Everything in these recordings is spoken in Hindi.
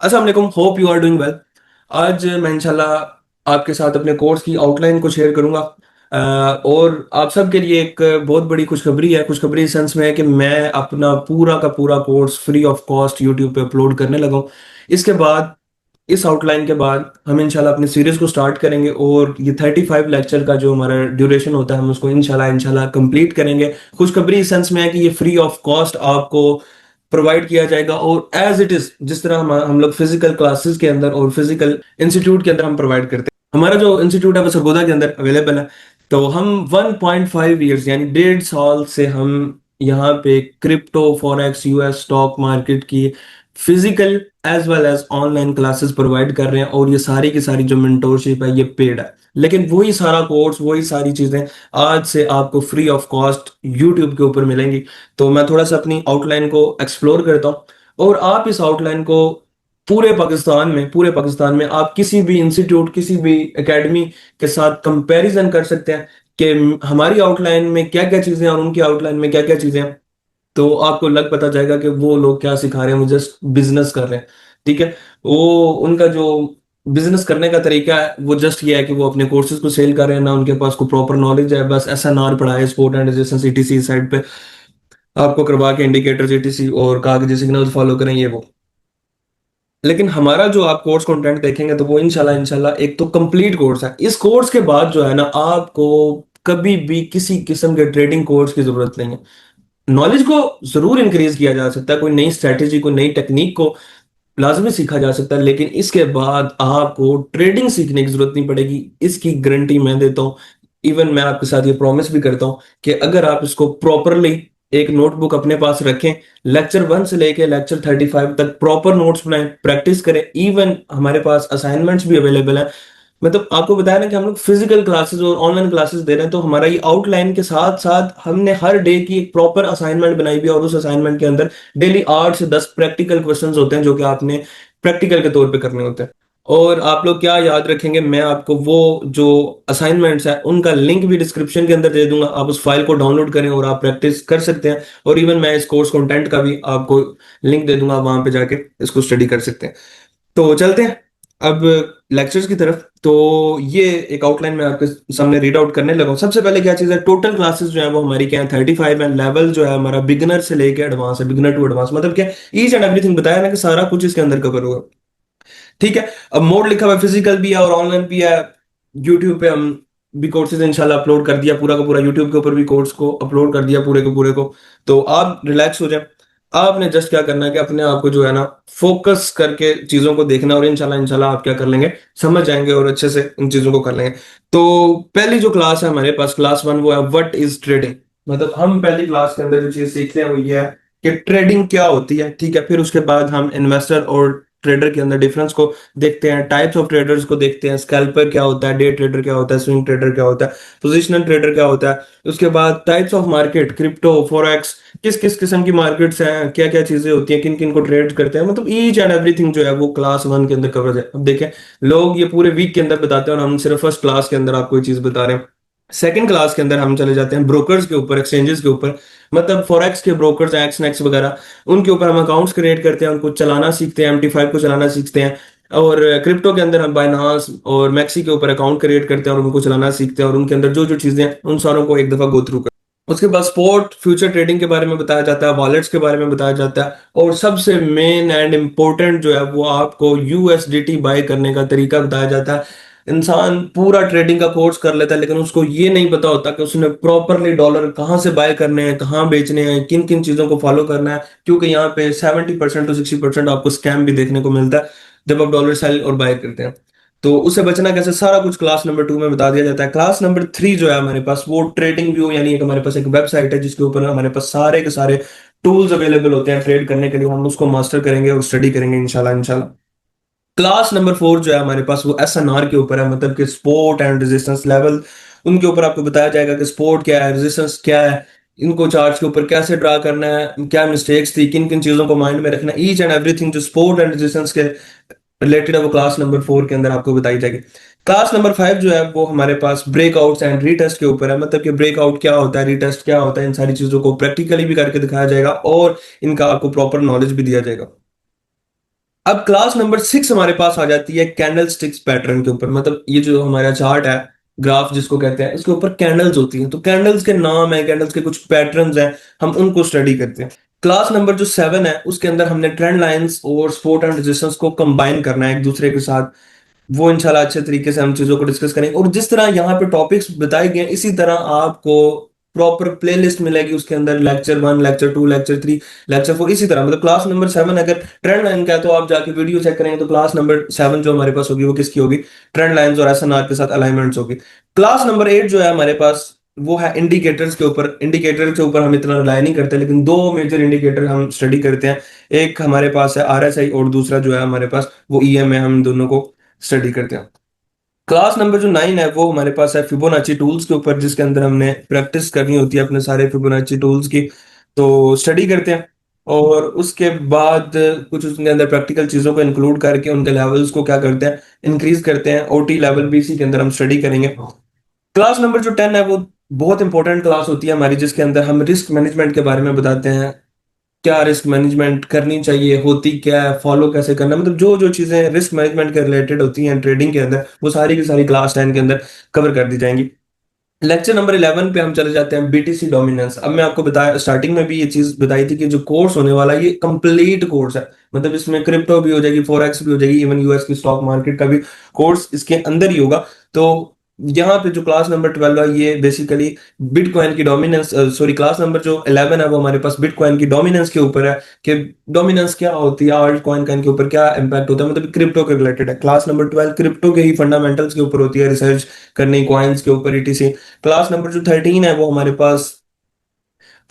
अस्सलाम वालेकुम, hope you are doing well. आज मैं इंशाल्लाह आपके साथ अपने कोर्स की आउटलाइन को शेयर करूंगा। और आप सबके लिए एक बहुत बड़ी खुशखबरी है। खुशखबरी इस सेंस में है कि मैं अपना पूरा का पूरा course free of cost YouTube पे अपलोड करने लगा हूं। इसके बाद, इस आउटलाइन के बाद हम इंशाल्लाह अपनी सीरीज को स्टार्ट करेंगे और ये 35 लेक्चर का जो हमारा ड्यूरेशन होता है हम उसको इंशाल्लाह इंशाल्लाह कंप्लीट करेंगे। खुशखबरी इस सेंस में है कि ये फ्री ऑफ कॉस्ट आपको प्रोवाइड किया जाएगा और एज इट इज जिस तरह हम लोग फिजिकल क्लासेस के अंदर और फिजिकल इंस्टीट्यूट के अंदर हम प्रोवाइड करते हैं। हमारा जो इंस्टीट्यूट है वो सरगोदा के अंदर अवेलेबल है। तो हम 1.5 ईयर्स यानी 1.5 साल से हम यहाँ पे crypto forex US stock market की physical as well as online classes provide कर रहे हैं और ये सारी की सारी जो मेंटोरशिप है ये पेड है। लेकिन वही सारा कोर्स वही सारी चीजें आज से आपको फ्री ऑफ कॉस्ट यूट्यूब के ऊपर मिलेंगी। तो मैं थोड़ा सा अपनी आउटलाइन को एक्सप्लोर करता हूँ और आप इस आउटलाइन को पूरे पाकिस्तान में आप किसी भी इंस्टीट्यूट किसी भी एकेडमी के साथ कंपैरिजन कर सकते हैं कि हमारी आउटलाइन में क्या क्या चीजें हैं और उनकी आउटलाइन में क्या क्या चीजें हैं। तो आपको लग पता जाएगा कि वो लोग क्या सिखा रहे हैं, वो जस्ट बिजनेस कर रहे हैं। ठीक है। वो उनका जो बिजनेस करने का तरीका है वो जस्ट ये है कि वो अपने कोर्सेज को सेल कर रहे हैं, ना उनके पास कोई प्रॉपर नॉलेज है। बस एसएनआर पढ़ा है, sport and resistance etc side पे आपको करवा के इंडिकेटर्स ईटीसी और कागजी सिग्नल्स फॉलो करें ये वो। लेकिन हमारा जो आप कोर्स कंटेंट देखेंगे तो वो इंशाल्लाह इंशाल्लाह एक तो कंप्लीट कोर्स है। इस कोर्स के बाद जो है ना आपको कभी भी किसी किस्म के ट्रेडिंग कोर्स की जरूरत नहीं है। नॉलेज को जरूर इंक्रीज किया जा सकता है, कोई नई स्ट्रेटेजी को नई टेक्निक को लाजमी सीखा जा सकता है, लेकिन इसके बाद आपको ट्रेडिंग सीखने की जरूरत नहीं पड़ेगी। इसकी गारंटी मैं देता हूँ। इवन मैं आपके साथ ये प्रॉमिस भी करता हूँ कि अगर आप इसको प्रॉपरली एक नोटबुक अपने पास रखें, लेक्चर 1 से लेके लेक्चर 35 तक प्रॉपर नोट्स बनाएं, प्रैक्टिस करें। इवन हमारे पास असाइनमेंट्स भी अवेलेबल है। मतलब आपको बताया ना कि हम लोग फिजिकल क्लासेस और ऑनलाइन क्लासेस दे रहे हैं, तो हमारा ये आउटलाइन के साथ साथ हमने हर डे की एक प्रॉपर असाइनमेंट बनाई हुई है और उस असाइनमेंट के अंदर डेली 8 से 10 प्रैक्टिकल क्वेश्चंस होते हैं जो कि आपने प्रैक्टिकल के तौर पे करने होते हैं। और आप लोग क्या याद रखेंगे, मैं आपको वो जो असाइनमेंट्स है उनका लिंक भी डिस्क्रिप्शन के अंदर दे दूंगा। आप उस फाइल को डाउनलोड करें और आप प्रैक्टिस कर सकते हैं। और इवन मैं इस कोर्स कंटेंट का भी आपको लिंक दे दूंगा, वहां पे जाके इसको स्टडी कर सकते हैं। तो चलते हैं अब लेक्चर्स की तरफ। तो ये एक आउटलाइन में आपके सामने रीड आउट करने लगा हूं। सबसे पहले क्या चीज़ है, टोटल क्लासेस जो है वो हमारी क्या है 35 है। लेवल जो है हमारा बिगिनर से लेके एडवांस है, बिगिनर टू एडवांस। मतलब क्या, ईच एंड एवरीथिंग बताया ना कि सारा कुछ इसके अंदर कवर होगा। ठीक है। अब मोड लिखा हुआ है, फिजिकल भी है और ऑनलाइन भी है। यूट्यूब पे हम भी कोर्सेज इंशाल्लाह अपलोड कर दिया, पूरा का पूरा यूट्यूब के ऊपर भी कोर्स को अपलोड कर दिया पूरे के पूरे को। तो आप रिलैक्स हो जाए। आपने जस्ट क्या करना है कि अपने आप को जो है ना फोकस करके चीजों को देखना और इंशाल्लाह इंशाल्लाह आप क्या कर लेंगे, समझ जाएंगे और अच्छे से इन चीजों को कर लेंगे। तो पहली जो क्लास है हमारे पास, क्लास 1, वो है व्हाट इज ट्रेडिंग। मतलब हम पहली क्लास के अंदर जो चीज सीखते हैं वो ये है कि ट्रेडिंग क्या होती है। ठीक है। फिर उसके बाद हम इन्वेस्टर और ट्रेडर के अंदर डिफरेंस को देखते हैं, टाइप्स ऑफ ट्रेडर्स को देखते हैं, स्कैल्पर क्या होता है, डे ट्रेडर क्या होता है, स्विंग ट्रेडर क्या होता है, पोजिशनल ट्रेडर क्या होता है। उसके बाद types of market, crypto forex, किस किस किस्म की मार्केट्स हैं, क्या क्या चीजें होती हैं, किन किन को ट्रेड करते हैं। मतलब ईच एंड एवरीथिंग जो है वो क्लास 1 के अंदर कवर है। अब देखें, लोग ये पूरे वीक के अंदर बताते हैं और हम सिर्फ फर्स्ट क्लास के अंदर आपको ये चीज बता रहे हैं। सेकंड क्लास के अंदर हम चले जाते हैं ब्रोकर्स के ऊपर, एक्सचेंजेस के ऊपर। मतलब फॉरेक्स के ब्रोकर्स, एक्स नेक्स वगैरह, उनके ऊपर हम अकाउंट्स क्रिएट करते हैं, उनको चलाना सीखते हैं, MT5 को चलाना सीखते हैं। और क्रिप्टो के अंदर हम बाइनांस और मैक्सी के ऊपर अकाउंट क्रिएट करते हैं और उनको चलाना सीखते हैं और उनके अंदर जो जो चीजें हैं उन सारों को एक दफा गो थ्रू करते हैं। उसके बाद स्पॉट फ्यूचर ट्रेडिंग के बारे में बताया जाता है, वॉलेट्स के बारे में बताया जाता है और सबसे मेन एंड इम्पोर्टेंट जो है वो आपको USDT बाय करने का तरीका बताया जाता है। इंसान पूरा ट्रेडिंग का कोर्स कर लेता है लेकिन उसको ये नहीं पता होता कि उसने प्रॉपरली डॉलर कहाँ से बाय करने हैं, कहाँ बेचने हैं, किन किन चीजों को फॉलो करना है। क्योंकि यहाँ पे 70% to 60% आपको स्कैम भी देखने को मिलता है जब आप डॉलर सेल और बाय करते हैं। तो उससे बचना कैसे, सारा कुछ क्लास नंबर 2 में बता दिया जाता है। क्लास नंबर 3 जो है हमारे पास वो ट्रेडिंग व्यू, यानी एक हमारे पास एक वेबसाइट है जिसके ऊपर हमारे पास सारे के सारे टूल्स अवेलेबल होते हैं ट्रेड करने के लिए। हम उसको मास्टर करेंगे और स्टडी करेंगे इंशाल्लाह इंशाल्लाह। क्लास नंबर 4 जो है हमारे पास वो SNR के ऊपर है, मतलब कि स्पोर्ट एंड रेजिस्टेंस लेवल। उनके ऊपर आपको बताया जाएगा कि स्पोर्ट क्या है, रेजिस्टेंस क्या है, इनको चार्ट्स के ऊपर कैसे ड्रा करना है, क्या मिस्टेक्स थी, किन किन चीजों को माइंड में रखना है। ईच एंड एवरीथिंग जो स्पोर्ट एंड रेजिस्टेंस के रिलेटेड है वो क्लास नंबर 4 के अंदर आपको बताई जाएगी। क्लास नंबर 5 जो है वो हमारे पास ब्रेकआउट्स एंड रीटेस्ट के ऊपर है। मतलब कि ब्रेकआउट क्या होता है, रीटेस्ट क्या होता है, इन सारी चीजों को प्रैक्टिकली भी करके दिखाया जाएगा और इनका आपको प्रॉपर नॉलेज भी दिया जाएगा। अब क्लास नंबर 6 हमारे पास आ जाती है कैंडल स्टिक्स पैटर्न के ऊपर। मतलब ये जो हमारा चार्ट है, ग्राफ जिसको कहते हैं, इसके ऊपर कैंडल्स होती हैं, तो कैंडल्स के नाम है, कैंडल्स के कुछ पैटर्न्स हैं, हम उनको स्टडी करते हैं। क्लास नंबर जो 7 है उसके अंदर हमने ट्रेंड लाइंस और सपोर्ट एंड रेजिस्टेंस को कंबाइन करना है एक दूसरे के साथ। वो इंशाल्लाह अच्छे तरीके से हम चीजों को डिस्कस करेंगे, और जिस तरह यहाँ पे टॉपिक्स बताए गए हैं इसी तरह आपको प्रॉपर प्लेलिस्ट मिलेगी, उसके अंदर लेक्चर 1, लेक्चर 2, लेक्चर 3, लेक्चर 4, इसी तरह। मतलब क्लास नंबर 7 अगर ट्रेंड लाइन का है तो आप जाके वीडियो चेक करेंगे तो क्लास नंबर 7 जो हमारे पास होगी वो किसकी होगी, ट्रेंड लाइंस और एसएनआर के साथ अलाइनमेंट्स होगी। क्लास नंबर 8 जो है हमारे पास वो है इंडिकेटर्स के ऊपर। इंडिकेटर के ऊपर हम इतना रिलाई नहीं करते, लेकिन दो मेजर इंडिकेटर हम स्टडी करते हैं। एक हमारे पास है आरएसआई और दूसरा जो है हमारे पास वो ईएम है, हम दोनों को स्टडी करते हैं। क्लास नंबर जो 9 है वो हमारे पास है फिबोनाची टूल्स के ऊपर, जिसके अंदर हमने प्रैक्टिस करनी होती है अपने सारे फिबोनाची टूल्स की, तो स्टडी करते हैं। और उसके बाद कुछ उसके अंदर प्रैक्टिकल चीजों को इंक्लूड करके उनके लेवल्स को क्या करते हैं, इंक्रीज करते हैं। ओटी लेवल भी इसी के अंदर हम स्टडी करेंगे। क्लास नंबर जो 10 है वो बहुत इंपॉर्टेंट क्लास होती है हमारी, जिसके अंदर हम रिस्क मैनेजमेंट के बारे में बताते हैं। क्या रिस्क मैनेजमेंट करनी चाहिए, होती क्या है, फॉलो कैसे करना है, मतलब जो जो चीजें रिस्क मैनेजमेंट के रिलेटेड होती हैं ट्रेडिंग के अंदर, वो सारी की सारी क्लास 10 के अंदर कवर कर दी जाएंगी। लेक्चर नंबर 11 पे हम चले जाते हैं बीटीसी डोमिनेंस। अब मैं आपको बताया स्टार्टिंग में भी ये चीज बताई थी कि जो कोर्स होने वाला है ये कंप्लीट कोर्स है। मतलब इसमें क्रिप्टो भी हो जाएगी, फॉरेक्स भी हो जाएगी, इवन यूएस की स्टॉक मार्केट का भी कोर्स इसके अंदर ही होगा। तो यहाँ पे जो क्लास नंबर 12 है ये बेसिकली बिटकॉइन की डोमिनेंस, सॉरी क्लास नंबर जो 11 है वो हमारे पास बिटकॉइन की डोमिनेंस के ऊपर है, कि डोमिनेंस क्या होती है, आल्ट कॉइन का इनके ऊपर क्या इम्पैक्ट होता है, मतलब क्रिप्टो के रिलेटेड है। क्लास नंबर 12 क्रिप्टो के ही फंडामेंटल्स के ऊपर होती है, रिसर्च करनी कॉइन्स के ऊपर ईटीसी। क्लास नंबर जो 13 है वो हमारे पास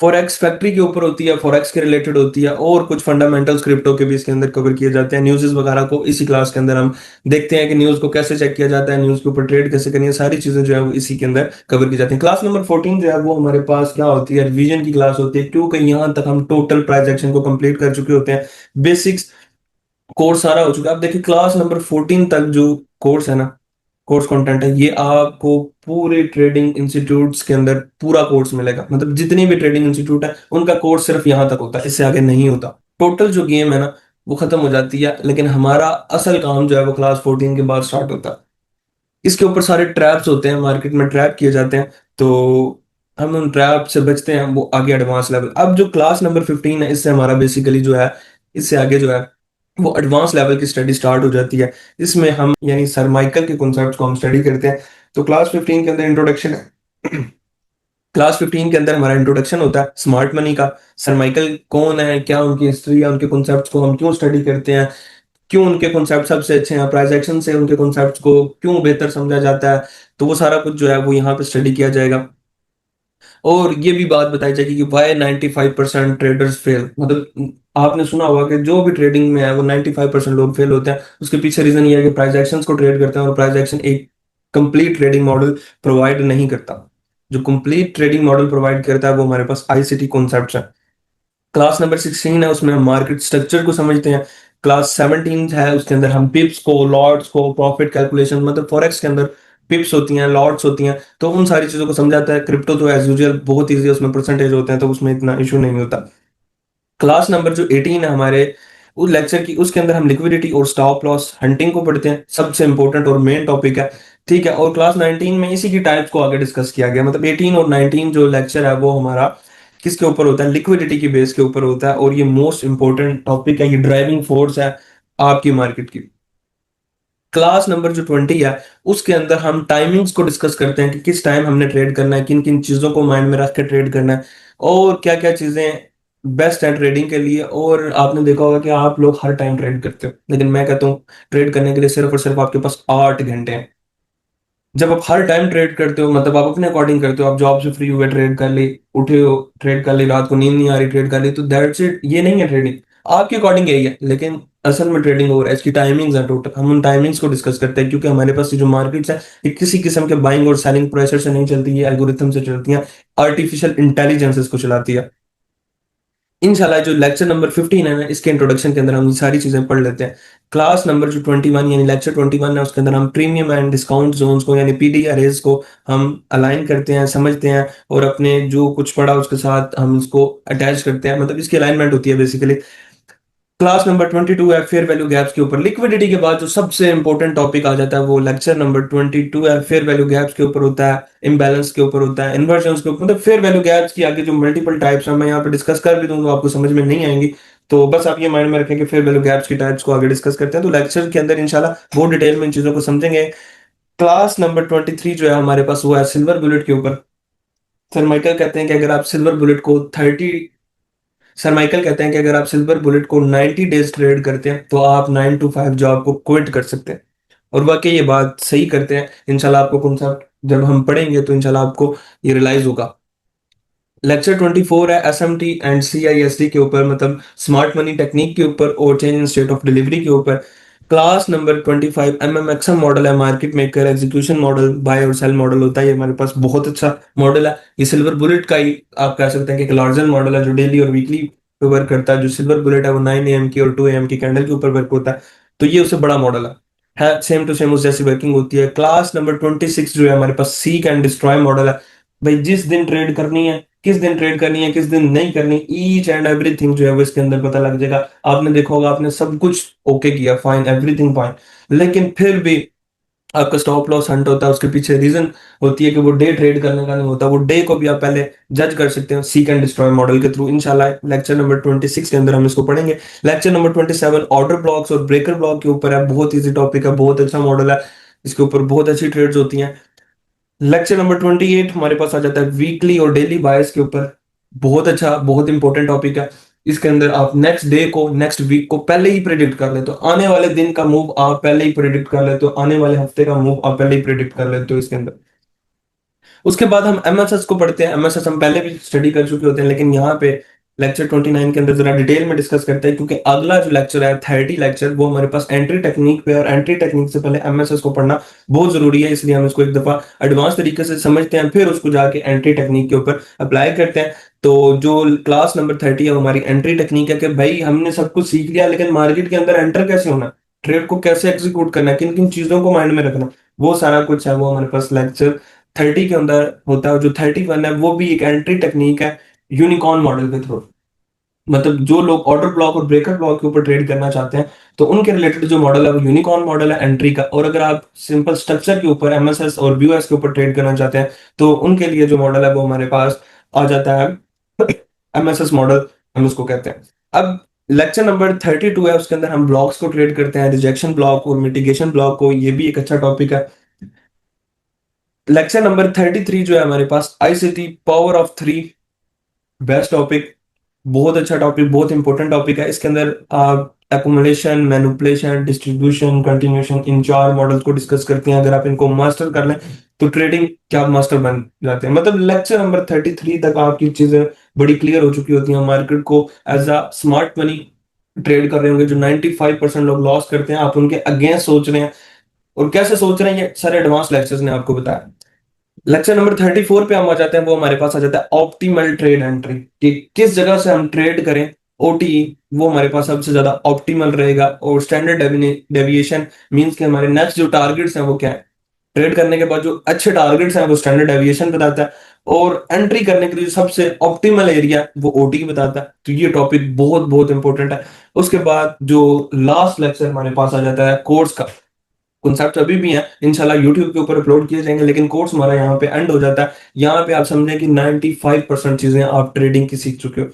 फॉरेक्स फैक्ट्री के ऊपर होती है, फॉरेक्स के रिलेटेड होती है, और कुछ फंडामेंटल्स क्रिप्टो के भी इसके अंदर कवर किए जाते हैं। न्यूज़ वगैरह को इसी क्लास के अंदर हम देखते हैं कि न्यूज़ को कैसे चेक किया जाता है, न्यूज़ के ऊपर ट्रेड कैसे करनी है, सारी चीजें जो है वो इसी के अंदर कवर की जाती हैं। क्लास नंबर 14 जो है वो हमारे पास क्या होती है, रिवीजन की क्लास होती है, क्योंकि यहाँ तक हम टोटल प्राइस एक्शन को कंप्लीट कर चुके होते हैं। बेसिक्स कोर्स सारा हो चुका है। अब देखिए क्लास नंबर 14 तक जो कोर्स है ना, कोर्स कंटेंट है, ये आपको पूरे ट्रेडिंग इंस्टीट्यूट्स के अंदर पूरा कोर्स मिलेगा। मतलब जितनी भी ट्रेडिंग इंस्टीट्यूट है उनका कोर्स सिर्फ यहां तक होता है, इससे आगे नहीं होता। टोटल जो गेम है ना वो खत्म हो जाती है, लेकिन हमारा असल काम जो है वो क्लास 14 के बाद स्टार्ट होता है। इसके ऊपर सारे ट्रैप्स होते हैं, मार्केट में ट्रैप किए जाते हैं, तो हम उन ट्रैप से बचते हैं, वो आगे एडवांस लेवल। अब जो क्लास नंबर 15 है इससे हमारा बेसिकली जो है, इससे आगे जो है वो एडवांस लेवल की स्टडी स्टार्ट हो जाती है। इसमें हम यानी सर माइकल के कॉन्सेप्ट्स को हम स्टडी करते हैं। तो क्लास 15 के अंदर इंट्रोडक्शन है। क्लास 15 के अंदर हमारा इंट्रोडक्शन होता है स्मार्ट मनी का। सर माइकल कौन है, क्या उनकी हिस्ट्री है, उनके कॉन्सेप्ट्स को हम क्यों स्टडी करते हैं, क्यों उनके कॉन्सेप्ट सबसे अच्छे हैं, प्राइस एक्शन से उनके कॉन्सेप्ट्स को क्यों बेहतर समझा जाता है, तो वो सारा कुछ जो है वो यहाँ पे स्टडी किया जाएगा। और ये भी बात बताई जाएगी कि वाई 95% ट्रेडर्स फेल। मतलब आपने सुना होगा कि जो भी ट्रेडिंग में है वो 95% लोग फेल होते हैं। उसके पीछे रीजन ये है कि प्राइस एक्शंस को ट्रेड करते हैं, और प्राइस एक्शन एक कंप्लीट ट्रेडिंग मॉडल प्रोवाइड नहीं करता। जो कंप्लीट ट्रेडिंग मॉडल प्रोवाइड करता है वो हमारे पास आईसीटी कॉन्सेप्ट्स है। क्लास नंबर 16 है उसमें हम मार्केट स्ट्रक्चर को समझते हैं। क्लास 17 है उसके अंदर हम पिप्स को, लॉट्स को, प्रॉफिट कैलकुलेशन, मतलब फॉरेक्स के अंदर पिप्स होती हैं, लॉट्स होती हैं, तो उन सारी चीजों को समझाता है। क्रिप्टो तो एज यूजुअल बहुत ईजी है, उसमें परसेंटेज होते हैं तो उसमें इतना इशू नहीं होता। क्लास नंबर जो 18 है हमारे उस लेक्चर की, उसके अंदर हम लिक्विडिटी और स्टॉप लॉस हंटिंग को पढ़ते हैं, सबसे इंपॉर्टेंट और मेन टॉपिक है। ठीक है, और क्लास 19 में इसी की टाइप्स को आगे डिस्कस किया गया। मतलब 18 और 19 जो लेक्चर है वो हमारा किसके ऊपर होता है, लिक्विडिटी की बेस के ऊपर होता है, और ये मोस्ट इंपॉर्टेंट टॉपिक है, ये ड्राइविंग फोर्स है आपकी मार्केट की। क्लास नंबर जो 20 है उसके अंदर हम टाइमिंग्स को डिस्कस करते हैं कि किस टाइम हमने ट्रेड करना है, किन किन चीजों को माइंड में रख के ट्रेड करना है, और क्या क्या चीजें बेस्ट है ट्रेडिंग के लिए। और आपने देखा होगा कि आप लोग हर टाइम ट्रेड करते हो, लेकिन मैं कहता हूँ ट्रेड करने के लिए सिर्फ और सिर्फ आपके पास 8 घंटे हैं। जब आप हर टाइम ट्रेड करते हो, मतलब आप अपने अकॉर्डिंग करते हो, आप जॉब से फ्री हुए ट्रेड कर ली, उठे हो ट्रेड कर ली, रात को नींद नहीं आ रही ट्रेड कर ली, तो दैट्स इट, ये नहीं है ट्रेडिंग। आपके अकॉर्डिंग यही है, लेकिन असल में ट्रेडिंग हो रहा है, इसकी टाइमिंग्स है टोटल। हम उन टाइमिंग्स को डिस्कस करते हैं, क्योंकि हमारे पास ये जो मार्केट्स है ये किसी किस्म के बाइंग और सेलिंग प्रेशर से नहीं चलती, ये एल्गोरिथम से चलती है, आर्टिफिशियल इंटेलिजेंस इसको चलाती है। इंशाल्लाह जो लेक्चर नंबर 15 है ना इसके इंट्रोडक्शन के अंदर हम ये सारी चीजें पढ़ लेते हैं। क्लास नंबर जो 21 यानी लेक्चर 21 है उसके अंदर हम प्रीमियम एंड डिस्काउंट जोन्स को यानी पीडी अरेज को हम अलाइन करते हैं, समझते हैं, और अपने जो कुछ पढ़ा उसके साथ हम इसको अटैच करते हैं, मतलब इसकी अलाइनमेंट होती है बेसिकली। क्लास नंबर 22 है फेयर वैल्यू गैप्स के ऊपर। लिक्विडिटी के बाद जो सबसे इंपॉर्टेंट टॉपिक आ जाता है वो लेक्चर नंबर 22 है फेयर वैल्यू गैप्स के ऊपर होता है, इम्बैलेंस के ऊपर होता है, इन्वर्जन के ऊपर। मतलब फेयर वैल्यू गैप्स की आगे जो मल्टीपल टाइप्स है मैं यहाँ पे डिस्कस कर भी दूं तो आपको समझ में नहीं आएंगी। तो बस आप ये माइंड में रखें कि फेयर वैल्यू गैप्स की टाइप्स को आगे डिस्कस करते हैं, तो लेक्चर के अंदर इंशाल्लाह बहुत डिटेल में इन चीजों को समझेंगे। क्लास नंबर 23 जो है हमारे पास वो है सिल्वर बुलेट के ऊपर। सर माइकल कहते हैं कि अगर आप सिल्वर बुलेट को 30 सर माइकल कहते हैं कि अगर आप सिल्वर बुलेट को 90 डेज ट्रेड करते हैं तो आप 9 to 5 जॉब को क्विट कर सकते हैं। और वाकई ये बात सही करते हैं। इंशाल्लाह आपको कॉन्सेप्ट जब हम पढ़ेंगे तो इंशाल्लाह आपको ये रियलाइज होगा। लेक्चर 24 है एसएमटी एंड सीआईएसडी के ऊपर, मतलब स्मार्ट मनी टेक्निक के ऊपर और change in state of delivery के ऊपर। क्लास नंबर 25 एमएमएक्सएम मॉडल है, market maker execution model, buy और सेल मॉडल होता है। ये हमारे पास बहुत अच्छा मॉडल है। ये सिल्वर बुलेट का ही आप कह सकते हैं कि एक लार्जर मॉडल है जो डेली और वीकली पे वर्क करता है। जो सिल्वर बुलेट है वो 9 AM की और 2 AM की कैंडल के ऊपर वर्क होता है। तो ये उससे बड़ा मॉडल है सेम टू सेम उस जैसी वर्किंग होती है। क्लास नंबर 26 जो है हमारे पास सीक एंड डिस्ट्रॉय मॉडल है। भाई जिस दिन ट्रेड करनी है, किस दिन ट्रेड करनी है, किस दिन नहीं करनी, ईच एंड एवरीथिंग जो है वो इसके अंदर पता लग जाएगा। आपने देखा होगा आपने सब कुछ ओके किया, फाइन, एवरीथिंग फाइन, लेकिन फिर भी आपका स्टॉप लॉस हंट होता है, उसके पीछे रीजन होती है कि वो डे ट्रेड करने का नहीं होता। वो डे को भी आप पहले जज कर सकते हो सीक एंड डिस्ट्रॉय मॉडल के थ्रू। इंशाल्लाह लेक्चर नंबर 26 के अंदर हम इसको पढ़ेंगे। लेक्चर नंबर 27 ऑर्डर ब्लॉक्स और ब्रेकर ब्लॉक के ऊपर है। बहुत इजी टॉपिक है, बहुत अच्छा मॉडल है, इसके ऊपर बहुत अच्छी ट्रेड्स होती हैं। लेक्चर नंबर 28 हमारे पास आ जाता है वीकली और डेली बायस के ऊपर। बहुत अच्छा, बहुत इंपॉर्टेंट टॉपिक है। इसके अंदर आप नेक्स्ट डे को, नेक्स्ट वीक को पहले ही प्रिडिक्ट कर लेते हो। आने वाले दिन का मूव आप पहले ही प्रिडिक्ट कर लेते हो, आने वाले हफ्ते का मूव आप पहले ही प्रिडिक्ट कर लेते हो इसके अंदर। उसके बाद हम एमएसएस को पढ़ते हैं। एमएसएस हम पहले भी स्टडी कर चुके होते हैं, लेकिन यहाँ पे लेक्चर 29 के अंदर जरा डिटेल में डिस्कस करते हैं, क्योंकि अगला जो लेक्चर है 30 लेक्चर वो हमारे पास एंट्री टेक्निक पे, और एंट्री टेक्निक से पहले एमएसएस को पढ़ना बहुत जरूरी है। इसलिए हम इसको एक दफा एडवांस तरीके से समझते हैं, फिर उसको जाके एंट्री टेक्निक के ऊपर अप्लाई करते हैं। तो जो क्लास नंबर 30 है हमारी एंट्री टेक्निक है कि भाई हमने सब कुछ सीख लिया, लेकिन मार्केट के अंदर एंटर कैसे होना, ट्रेड को कैसे एग्जीक्यूट करना है, किन किन चीजों को माइंड में रखना, वो सारा कुछ है वो हमारे पास लेक्चर 30 के अंदर होता है। जो 31 है वो भी एक एंट्री टेक्निक है यूनिकॉर्न मॉडल के थ्रू। मतलब जो लोग ऑर्डर ब्लॉक और ब्रेकर ब्लॉक के ऊपर ट्रेड करना चाहते हैं तो उनके रिलेटेड जो मॉडल है वो यूनिकॉर्न मॉडल है एंट्री का। और अगर आप सिंपल स्ट्रक्चर के ऊपर एमएसएस और बीओएस के ऊपर ट्रेड करना चाहते हैं तो उनके लिए जो मॉडल है वो हमारे पास आ जाता है एमएसएस मॉडल, हम उसको कहते हैं। अब लेक्चर नंबर 32 है, उसके अंदर हम ब्लॉक्स को ट्रेड करते हैं, रिजेक्शन ब्लॉक और मिटिगेशन ब्लॉक को। ये भी एक अच्छा टॉपिक है। लेक्चर नंबर 33 जो है हमारे पास ICT power of three, best topic, बहुत अच्छा टॉपिक, बहुत इंपॉर्टेंट टॉपिक है। इसके अंदर आप एकुमुलेशन, मैनिपुलेशन, डिस्ट्रीब्यूशन, कंटिन्यूशन, इन चार मॉडल्स को डिस्कस करते हैं। अगर आप इनको मास्टर कर लें तो ट्रेडिंग के आप मास्टर बन जाते हैं। मतलब लेक्चर नंबर 33 तक आपकी चीजें बड़ी क्लियर हो चुकी होती हैं। मार्केट को as a smart money trade कर रहे होंगे। जो 95% लोग लॉस करते हैं आप उनके अगेंस्ट सोच रहे हैं, और कैसे सोच रहे हैं ये सारे एडवांस लेक्चर्स ने आपको बताया। लेक्चर नंबर 34 पे हम आ जाते हैं, वो हमारे पास आ जाता है ऑप्टिमल ट्रेड एंट्री, कि किस जगह से हम ट्रेड करें ओटीई, वो हमारे पास सबसे ज्यादा ऑप्टिमल रहेगा। और स्टैंडर्ड डेविएशन मींस के हमारे नेक्स्ट जो टारगेट्स हैं वो क्या है, ट्रेड करने के बाद जो अच्छे टारगेट्स हैं वो स्टैंडर्ड डेविएशन बताता है, और एंट्री करने के लिए सबसे ऑप्टिमल एरिया वो ओटी बताता है। तो ये टॉपिक बहुत बहुत इंपॉर्टेंट है। उसके बाद जो लास्ट लेक्चर हमारे पास आ जाता है कोर्स का। कॉन्सेप्ट अभी भी हैं, इंशाल्लाह यूट्यूब के ऊपर अपलोड किए जाएंगे, लेकिन कोर्स हमारा यहाँ पे एंड हो जाता है। यहाँ पे आप समझें कि 95% चीजें आप ट्रेडिंग की सीख चुके हो।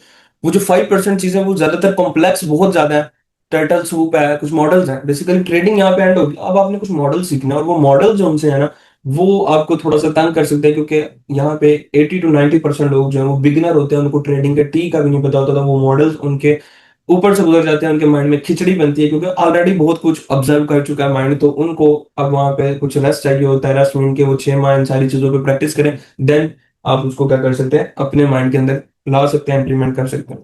वो जो 5% चीजें वो ज्यादातर कॉम्प्लेक्स बहुत ज्यादा है, टर्टल सूप है, कुछ मॉडल्स हैं। बेसिकली ट्रेडिंग यहाँ पे एंड होगी। अब आपने कुछ मॉडल सीखना है, और वो मॉडल जो उनसे है ना वो आपको थोड़ा सा तंग कर सकते हैं, क्योंकि यहाँ पे 80 to 90% लोग जो है वो बिगिनर होते हैं, उनको ट्रेडिंग का टी का भी नहीं पता होता था। वो मॉडल्स उनके ऊपर से गुजर जाते हैं, उनके माइंड में खिचड़ी बनती है, क्योंकि ऑलरेडी बहुत कुछ ऑब्जर्व कर चुका है माइंड। तो उनको अब वहां पे कुछ रेस्ट चाहिए होता है, रेस्ट मीन के वो 6 माह इन सारी चीजों पे प्रैक्टिस करें, देन आप उसको क्या कर सकते हैं अपने माइंड के अंदर ला सकते हैं, इम्प्लीमेंट कर सकते हैं।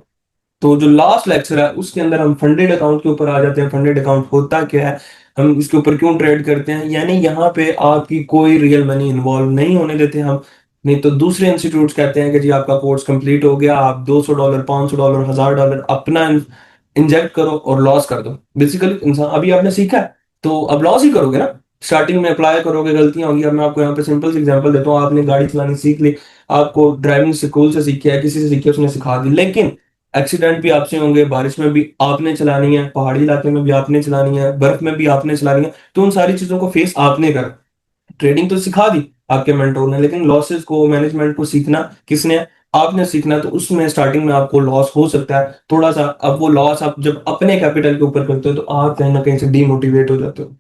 तो जो लास्ट लेक्चर है उसके अंदर हम फंडेड अकाउंट के ऊपर आ जाते हैं। फंडेड अकाउंट होता क्या है, हम इसके ऊपर क्यों ट्रेड करते हैं, यानी यहाँ पे आपकी कोई रियल मनी इन्वॉल्व नहीं होने देते हम। नहीं तो दूसरे इंस्टीट्यूट्स कहते हैं कि जी आपका कोर्स कंप्लीट हो गया, आप $200, $500, $1000 अपना इंजेक्ट करो और लॉस कर दो। बेसिकली इंसान अभी आपने सीखा है तो अब लॉस ही करोगे ना। स्टार्टिंग में अप्लाई करोगे, गलतियां होंगी। अब मैं आपको यहाँ पे सिंपल सी एग्जांपल देता हूँ। आपने गाड़ी चलानी सीख ली, आपको ड्राइविंग स्कूल से सीखी है, किसी से सीखी है, उसने सिखा दी, लेकिन एक्सीडेंट भी आपसे होंगे, बारिश में भी आपने चलानी है, पहाड़ी इलाके में भी आपने चलानी है, बर्फ में भी आपने चलानी है, तो उन सारी चीजों को फेस आपने कर। ट्रेडिंग तो सिखा दी आपके मेंटोर ने, लेकिन लॉसेस को, मैनेजमेंट को सीखना किसने है? आपने सीखना। तो उसमें स्टार्टिंग में आपको लॉस हो सकता है थोड़ा सा। अब वो लॉस आप जब अपने कैपिटल के ऊपर करते हो तो आप कहीं ना कहीं से डीमोटिवेट हो जाते हो।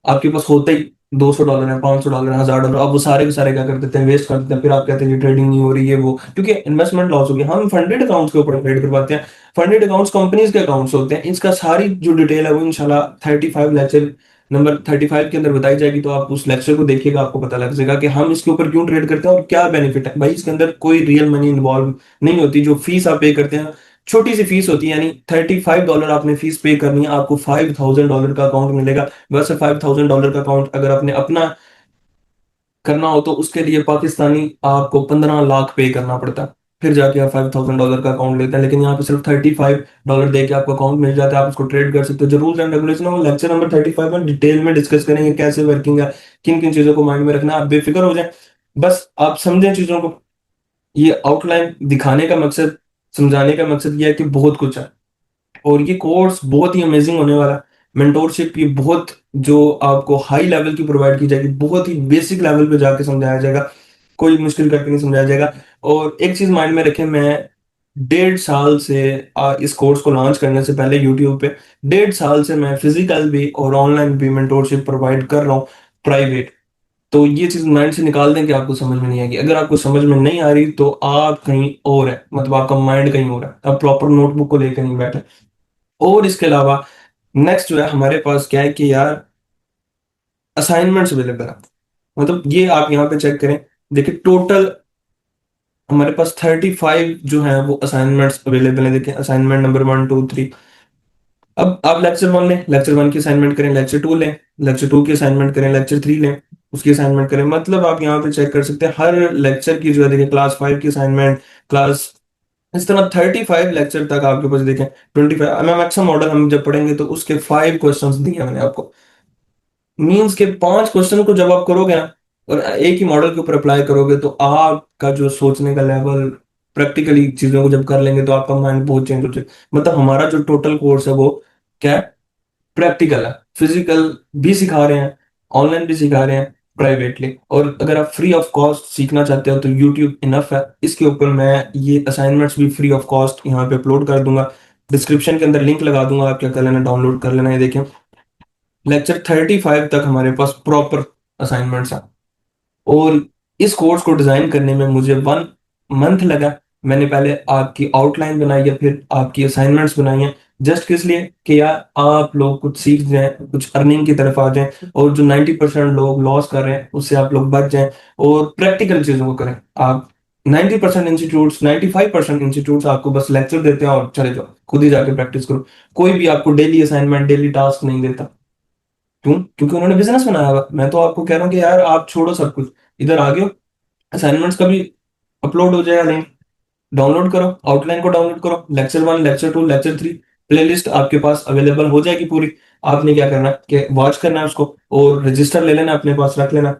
आपके पास होते ही $200 है, $500 है, $1000, अब वो सारे के सारे क्या कर देते हैं, वेस्ट कर देते हैं। फिर आप कहते हैं ये ट्रेडिंग नहीं हो रही है वो, क्योंकि इन्वेस्टमेंट लॉस हो गया। हम फंडेड अकाउंट्स के ऊपर ट्रेड करवाते हैं। फंडेड अकाउंट्स कंपनीज के अकाउंट्स होते हैं। इसका सारी जो डिटेल है वो इंशाल्लाह 35 लेक्चर नंबर 35 के अंदर बताई जाएगी। तो आप उस लेक्चर को देखिएगा, आपको पता लग जाएगा कि हम इसके ऊपर क्यों ट्रेड करते हैं और क्या बेनिफिट है। भाई इसके अंदर कोई रियल मनी इन्वॉल्व नहीं होती। जो फीस आप पे करते हैं, छोटी सी फीस होती है, यानी $35 आपने फीस पे करनी है, आपको $5000 का अकाउंट मिलेगा। वैसे $5000 का अकाउंट अगर आपने अपना करना हो तो उसके लिए पाकिस्तानी आपको 15 लाख पे करना पड़ता है, फिर जाके आप $5000 का अकाउंट लेते हैं। लेकिन यहाँ पे सिर्फ $35 दे के आपको अकाउंट मिल जाता है, आप उसको ट्रेड कर सकते हो। जो रूल्स एंड रेगुलेशन है वो लेक्चर नंबर 35 में डिटेल में डिस्कस करेंगे, कैसे वर्किंग है, किन किन चीजों को माइंड में रखना है। आप बेफिक्र हो जाए, बस आप समझें चीजों को। ये आउटलाइन दिखाने का मकसद, समझाने का मकसद ये है कि बहुत कुछ है। और ये कोर्स बहुत ही अमेजिंग होने वाला है। मेंटोरशिप ये बहुत, जो आपको हाई लेवल की प्रोवाइड की जाएगी, बहुत ही बेसिक लेवल पे जाके समझाया जाएगा, कोई मुश्किल करके नहीं समझाया जाएगा। और एक चीज माइंड में रखें, मैं 1.5 साल से इस कोर्स को लॉन्च करने से पहले यूट्यूब पे 1.5 साल से मैं फिजिकल भी और ऑनलाइन भी मेंटोरशिप प्रोवाइड कर रहा हूँ, प्राइवेट। तो ये चीज माइंड से निकाल दें कि आपको समझ में नहीं आएगी। अगर आपको समझ में नहीं आ रही तो आप कहीं और है, मतलब आपका माइंड कहीं और है, आप प्रॉपर नोटबुक को लेकर नहीं बैठे। और इसके अलावा नेक्स्ट जो है हमारे पास क्या है कि यार असाइनमेंट्स अवेलेबल है। मतलब ये आप यहाँ पे चेक करें, देखिए टोटल हमारे पास 35 जो है वो असाइनमेंट्स अवेलेबल है। देखिए असाइनमेंट नंबर 1 2 3। अब आप लेक्चर 1 लें, लेक्चर 1 की असाइनमेंट करें, लेक्चर 2 लें, लेक्चर 2 की असाइनमेंट करें, लेक्चर 3 लें, उसकी असाइनमेंट करें। मतलब आप यहाँ पे चेक कर सकते हैं हर लेक्चर की जो है, देखिए क्लास 5 की असाइनमेंट, क्लास, इस तरह 35 लेक्चर तक आपके पास देखें। 25 मैं मैक्सिमम मॉडल हम जब पढ़ेंगे तो उसके 5 क्वेश्चंस दिए मैंने आपको। मीन्स के 5 क्वेश्चन को जब आप करोगे ना और एक ही मॉडल के ऊपर अप्लाई करोगे तो आपका जो सोचने का लेवल, प्रैक्टिकली चीजों को जब कर लेंगे तो आपका माइंड बहुत चेंज हो जाएगा। मतलब हमारा जो टोटल कोर्स है वो क्या है, प्रैक्टिकल है। फिजिकल भी सिखा रहे हैं, ऑनलाइन भी सिखा रहे हैं, प्राइवेटली। और अगर आप फ्री ऑफ कॉस्ट सीखना चाहते हो तो यूट्यूब इनफ है। इसके ऊपर मैं ये असाइनमेंट्स भी फ्री ऑफ कॉस्ट यहाँ पे अपलोड कर दूंगा, डिस्क्रिप्शन के अंदर लिंक लगा दूंगा, आप क्या कर लेना, डाउनलोड कर लेना। ये देखें लेक्चर 35 तक हमारे पास प्रॉपर असाइनमेंट्स हैं। और इस कोर्स को डिजाइन करने में मुझे 1 मंथ लगा। मैंने पहले आपकी आउटलाइन बनाई है, फिर आपकी असाइनमेंट्स बनाई हैं, जस्ट किस लिए कि यार आप लोग कुछ सीख जाएं, कुछ अर्निंग की तरफ आ जाएं, और जो 90% लोग लॉस कर रहे हैं उससे आप लोग बच जाएं और प्रैक्टिकल चीजों को करें। आप 95% इंस्टीट्यूट्स आपको बस लेक्चर देते हैं और चले जाओ, खुद ही जाके प्रैक्टिस करो। कोई भी आपको डेली असाइनमेंट, डेली टास्क नहीं देता। क्यों? क्योंकि उन्होंने बिजनेस बनाया हुआ। मैं तो आपको कह रहा हूँ कि यार आप छोड़ो सब कुछ, इधर आ गए, असाइनमेंट्स का भी अपलोड हो जाएगा लिंक, डाउनलोड करो, आउटलाइन को डाउनलोड करो, लेक्चर 1 लेक्चर 2 लेक्चर 3 प्लेलिस्ट आपके पास अवेलेबल हो जाएगी पूरी। आपने क्या करना है कि वॉच करना है उसको और रजिस्टर ले लेना, अपने पास रख लेना।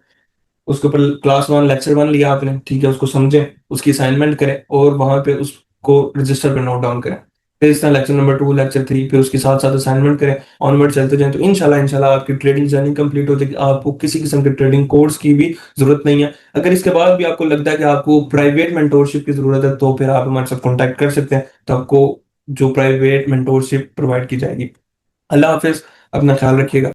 उसके ऊपर क्लास 1 लेक्चर 1 लिया आपने, ठीक है, उसको समझें, उसकी असाइनमेंट करें और वहां पे उसको रजिस्टर पे नोट डाउन करें। फिर इस तरह लेक्चर नंबर 2 लेक्चर 3, फिर उसके साथ साथ असाइनमेंट करें, ऑनवर्ड चलते जाएं। तो इंशाल्लाह इंशाल्लाह आपकी ट्रेडिंग जर्नी कंप्लीट हो जाएगी। आपको किसी किस्म के ट्रेडिंग कोर्स की भी जरूरत नहीं है। अगर इसके बाद भी आपको लगता है कि आपको प्राइवेट मेंटोरशिप की जरूरत है तो फिर आप हमारे साथ कॉन्टैक्ट कर सकते हैं, तो आपको जो प्राइवेट मेंटोरशिप प्रोवाइड की जाएगी। अल्लाह हाफिज, अपना ख्याल रखिएगा।